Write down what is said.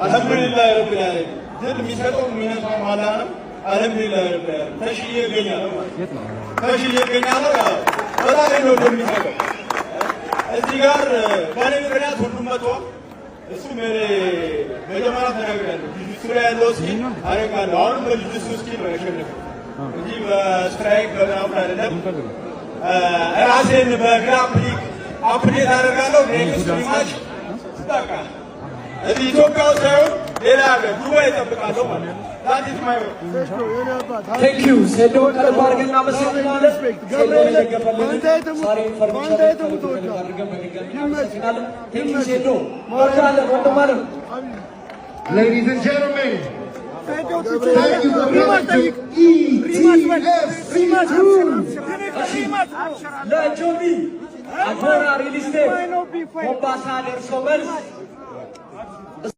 አልሐምዱሊላህ ረብል ዓለሚን ድል የሚሰጠው የሚነሳው አላህ ነው። አልሐምዱሊላህ ረብል ዓለሚን ተሽዬ እገኛለሁ በጣም ነው የሚሰጠው። እዚህ ጋር በእኔ ምክንያት ሁሉም መጥቷል። እሱ መጀመሪያ ተናግሬያለሁ። ጁጁትሱ ላይ ያለው ስኪል አደርጋለሁ። አሁንም በጁጁትሱ ስኪል ነው ያሸነፈው እንጂ በስትራይክ በምናምን አይደለም። ራሴን በግራፕሊንግ አፕዴት አደርጋለሁ። ኔክስት ሪማች በቃ እዚህ ኢትዮጵያ ውስጥ ሳይሆን ሌላ ሀገር ዱባይ እጠብቃለሁ ማለት ነው። ቴንክ ዩ ሴዶ ከልብ አድርገን እናመሰግናለን። ሴዶ የደገፈልን ሳሬን ፈርኒቸር አድርገን በድጋሚ እናመሰግናለን። ቴንክ ዩ ሴዶ ወዳለን ወንድማለን። Ladies and gentlemen, thank you for coming to ለጆቢ አጎራ ሪል ስቴት ሞምባሳ ደርሶ መልስ